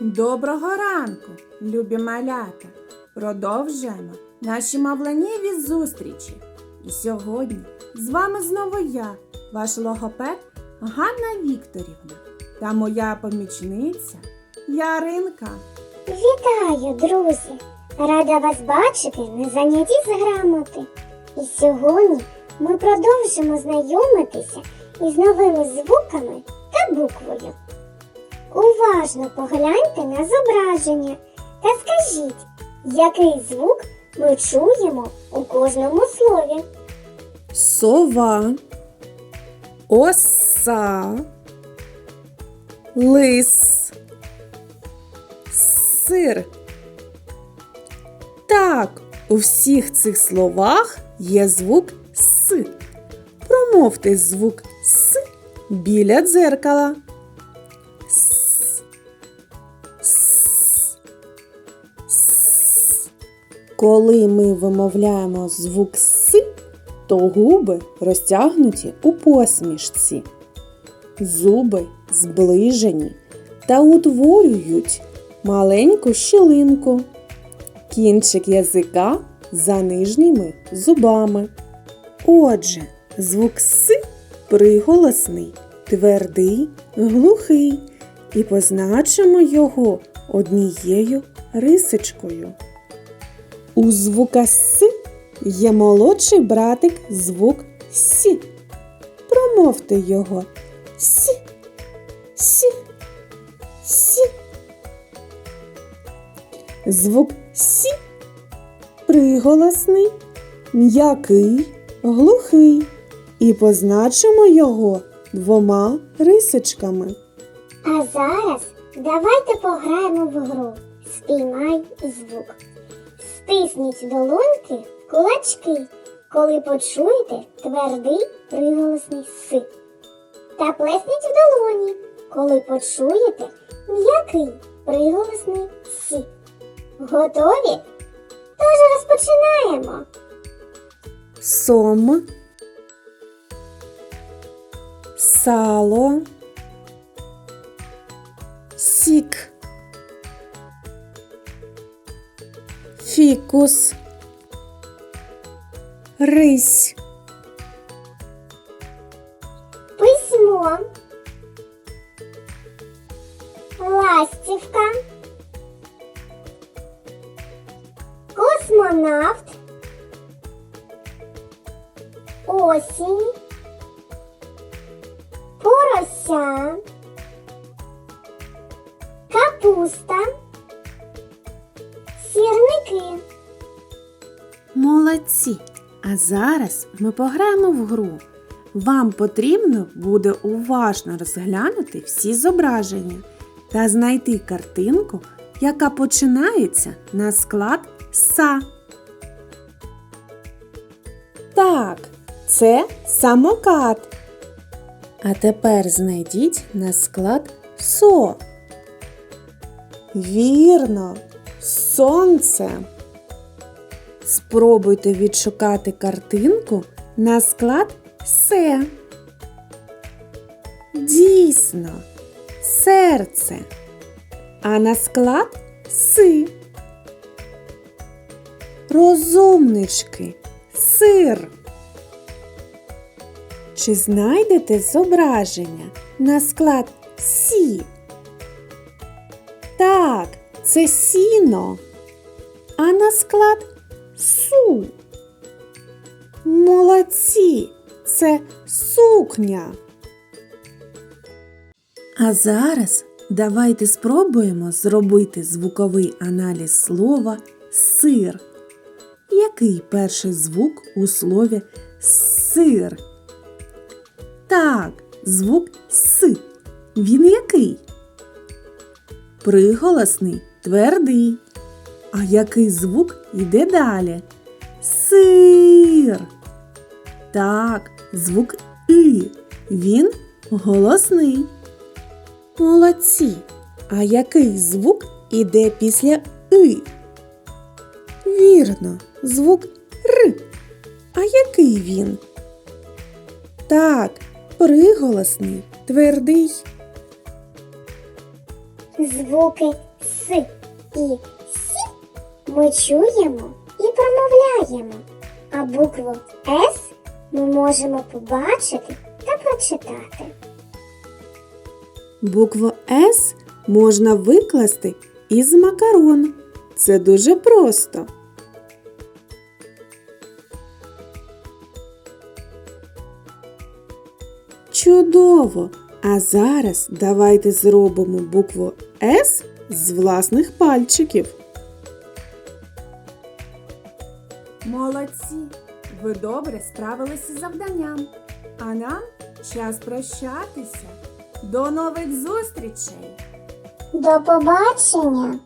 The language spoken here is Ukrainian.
Доброго ранку, любі малята! Продовжуємо наші мовленнєві зустрічі. І сьогодні з вами знову я, ваш логопед Ганна Вікторівна та моя помічниця Яринка. Вітаю, друзі! Рада вас бачити на занятті з грамоти. І сьогодні ми продовжимо знайомитися із новими звуками та буквою. Уважно погляньте на зображення та скажіть, який звук ми чуємо у кожному слові. Сова, оса, лис, сир. Так, у всіх цих словах є звук «с». Промовте звук «с» біля дзеркала. С, с, с. Коли ми вимовляємо звук «с», то губи розтягнуті у посмішці. Зуби зближені та утворюють маленьку щілинку. Кінчик язика за нижніми зубами. Отже, звук «с» приголосний, твердий, глухий. І позначимо його однією рисочкою. У звука «с» є молодший братик звук «с». Промовте його «с», «с», «с». Звук «с» приголосний, м'який, глухий. І позначимо його двома рисочками. А зараз давайте пограємо в гру «Спіймай звук». Стисніть долоньки в кулачки, коли почуєте твердий приголосний «с». Та плесніть в долоні, коли почуєте м'який приголосний «с». Готові? Тож розпочинаємо. Сом, сало, сік, фікус, рись, Письмо, ластівка, космонавт, осінь, порося, капуста, сірники. Молодці! А зараз ми пограємо в гру. Вам потрібно буде уважно розглянути всі зображення та знайти картинку, яка починається на склад «са». Так, це самокат. А тепер знайдіть на склад «со». Вірно, сонце. Спробуйте відшукати картинку на склад «се». Дійсно, серце. А на склад «си». Розумнички, сир. Чи знайдете зображення на склад «сі»? Так, це сіно. А на склад «су». Молодці, це сукня. А зараз давайте спробуємо зробити звуковий аналіз слова «сир». Який перший звук у слові «сир»? Так, звук «с». Він який? Приголосний, твердий. А який звук йде далі? Сир. Так, звук «и». Він голосний. Молодці. А який звук іде після «и»? Вірно, звук «р». А який він? Так, приголосний, твердий. Звуки С і Сі ми чуємо і промовляємо, а букву С ми можемо побачити та прочитати. Букву С можна викласти із макарон. Це дуже просто. Чудово! А зараз давайте зробимо букву С з власних пальчиків. Молодці! Ви добре справилися з завданням. А нам час прощатися. До нових зустрічей! До побачення!